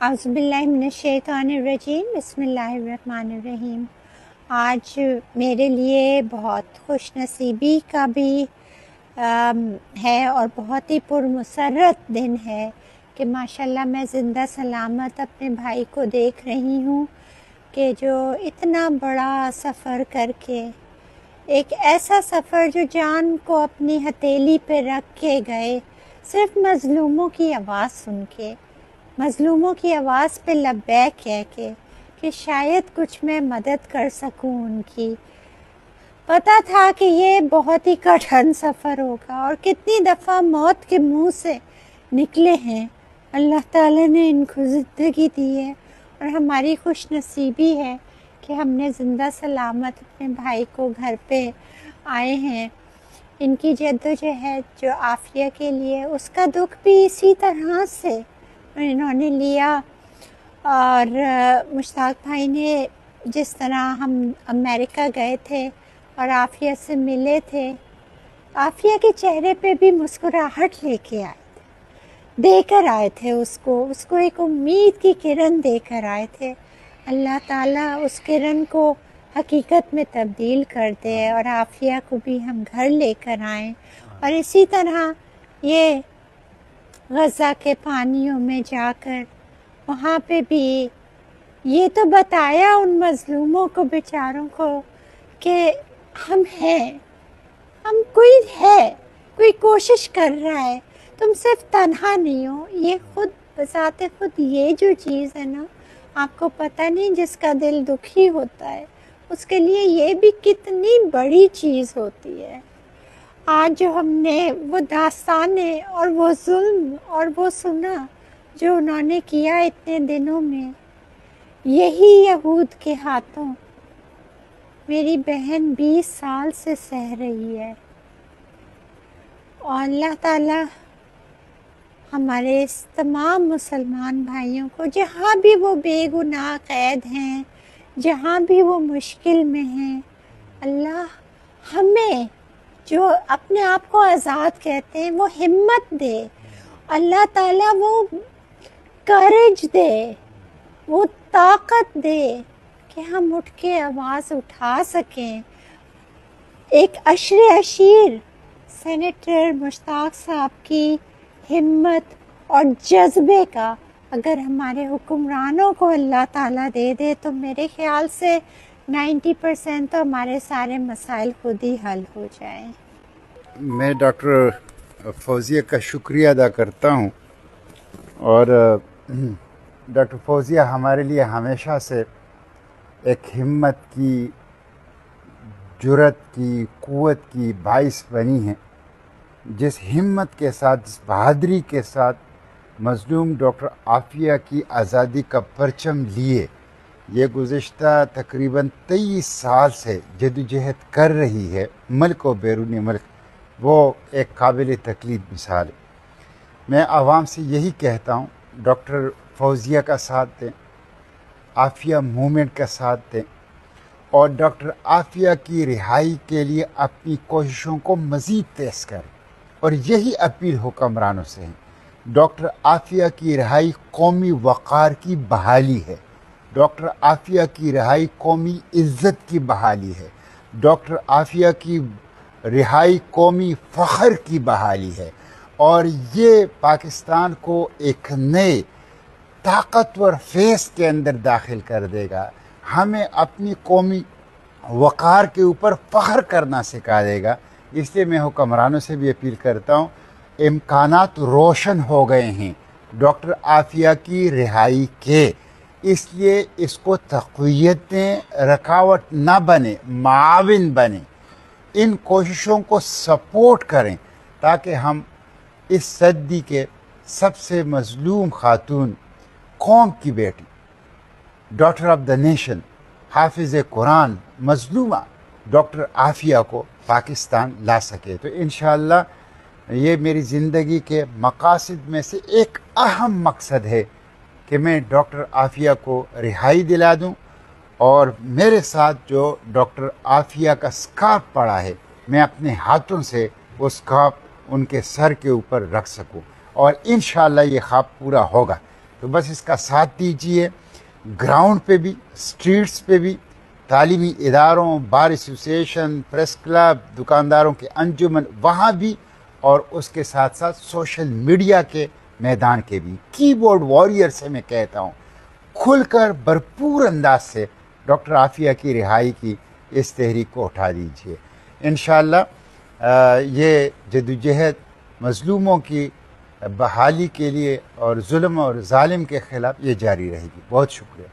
اعوذ باللہ من الشیطان الرجیم، بسم اللہ الرحمن الرحیم۔ آج میرے لیے بہت خوش نصیبی کا بھی ہے اور بہت ہی پرمسرت دن ہے کہ ماشاءاللہ میں زندہ سلامت اپنے بھائی کو دیکھ رہی ہوں کہ جو اتنا بڑا سفر کر کے، ایک ایسا سفر جو جان کو اپنی ہتھیلی پہ رکھ کے گئے، صرف مظلوموں کی آواز سن کے، مظلوموں کی آواز پہ لبیک کہہ کے کہ شاید کچھ میں مدد کر سکوں ان کی۔ پتہ تھا کہ یہ بہت ہی کٹھن سفر ہوگا اور کتنی دفعہ موت کے منہ سے نکلے ہیں، اللہ تعالیٰ نے ان کو زندگی دی ہے اور ہماری خوش نصیبی ہے کہ ہم نے زندہ سلامت اپنے بھائی کو گھر پہ آئے ہیں۔ ان کی جدوجہد جو عافیہ کے لیے، اس کا دکھ بھی اسی طرح سے انہوں نے لیا، اور مشتاق بھائی نے جس طرح ہم امریکہ گئے تھے اور عافیہ سے ملے تھے، عافیہ کے چہرے پہ بھی مسکراہٹ لے کے آئے تھے، دے کر آئے تھے اس کو ایک امید کی کرن دے کر آئے تھے۔ اللہ تعالیٰ اس کرن کو حقیقت میں تبدیل کر دے اور عافیہ کو بھی ہم گھر لے کر آئیں، اور اسی طرح یہ غزہ کے پانیوں میں جا کر وہاں پہ بھی یہ تو بتایا ان مظلوموں کو بیچاروں کو کہ ہم ہیں، ہم کوئی کوشش کر رہا ہے، تم صرف تنہا نہیں ہو۔ یہ خود بذات خود یہ جو چیز ہے نا، آپ کو پتہ نہیں، جس کا دل دکھی ہوتا ہے اس کے لیے یہ بھی کتنی بڑی چیز ہوتی ہے۔ آج جو ہم نے وہ داستانیں اور وہ ظلم اور وہ سنا جو انہوں نے کیا اتنے دنوں میں، یہی یہود کے ہاتھوں میری بہن 20 سال سے سہ رہی ہے، اور اللہ تعالیٰ ہمارے اس تمام مسلمان بھائیوں کو، جہاں بھی وہ بے گناہ قید ہیں، جہاں بھی وہ مشکل میں ہیں، اللہ ہمیں جو اپنے آپ کو آزاد کہتے ہیں وہ ہمت دے، اللہ تعالیٰ وہ کریج دے، وہ طاقت دے کہ ہم اٹھ کے آواز اٹھا سکیں۔ ایک عشر عشیر سینیٹر مشتاق صاحب کی ہمت اور جذبے کا اگر ہمارے حکمرانوں کو اللہ تعالیٰ دے دے تو میرے خیال سے 90% تو ہمارے سارے مسائل خود ہی حل ہو جائیں۔ میں ڈاکٹر فوزیہ کا شکریہ ادا کرتا ہوں، اور ڈاکٹر فوزیہ ہمارے لیے ہمیشہ سے ایک ہمت کی، جرأت کی، قوت کی باعث بنی ہیں۔ جس ہمت کے ساتھ، جس بہادری کے ساتھ مظلوم ڈاکٹر عافیہ کی آزادی کا پرچم لیے یہ گزشتہ تقریباً 23 سال سے جدوجہد کر رہی ہے، ملک و بیرون ملک، وہ ایک قابل تقلید مثال ہے۔ میں عوام سے یہی کہتا ہوں، ڈاکٹر فوزیہ کا ساتھ دیں، عافیہ موومنٹ کا ساتھ دیں، اور ڈاکٹر عافیہ کی رہائی کے لیے اپنی کوششوں کو مزید تیز کریں، اور یہی اپیل حکمرانوں سے ہے۔ ڈاکٹر عافیہ کی رہائی قومی وقار کی بحالی ہے، ڈاکٹر عافیہ کی رہائی قومی عزت کی بحالی ہے، ڈاکٹر عافیہ کی رہائی قومی فخر کی بحالی ہے، اور یہ پاکستان کو ایک نئے طاقتور فیز کے اندر داخل کر دے گا، ہمیں اپنی قومی وقار کے اوپر فخر کرنا سکھا دے گا۔ اس لیے میں حکمرانوں سے بھی اپیل کرتا ہوں، امکانات روشن ہو گئے ہیں ڈاکٹر عافیہ کی رہائی کے، اس لیے اس کو تقویت دیں، رکاوٹ نہ بنے، معاون بنے، ان کوششوں کو سپورٹ کریں تاکہ ہم اس صدی کے سب سے مظلوم خاتون، قوم کی بیٹی، ڈاکٹر آف دا نیشن، حافظ قرآن، مظلومہ ڈاکٹر عافیہ کو پاکستان لا سکے۔ تو انشاءاللہ یہ میری زندگی کے مقاصد میں سے ایک اہم مقصد ہے کہ میں ڈاکٹر عافیہ کو رہائی دلا دوں، اور میرے ساتھ جو ڈاکٹر عافیہ کا اسکارف پڑا ہے میں اپنے ہاتھوں سے وہ اسکارف ان کے سر کے اوپر رکھ سکوں، اور انشاءاللہ یہ خواب پورا ہوگا۔ تو بس اس کا ساتھ دیجیے. گراؤنڈ پہ بھی، اسٹریٹس پہ بھی، تعلیمی اداروں، بار ایسوسیشن، پریس کلب، دکانداروں کے انجمن، وہاں بھی، اور اس کے ساتھ ساتھ سوشل میڈیا کے میدان کے بھی. کی بورڈ وارئر سے میں کہتا ہوں، کھل کر بھرپور انداز سے ڈاکٹر عافیہ کی رہائی کی اس تحریک کو اٹھا دیجیے. انشاءاللہ یہ جدوجہد مظلوموں کی بحالی کے لیے اور ظلم اور ظالم کے خلاف یہ جاری رہے گی. بہت شکریہ.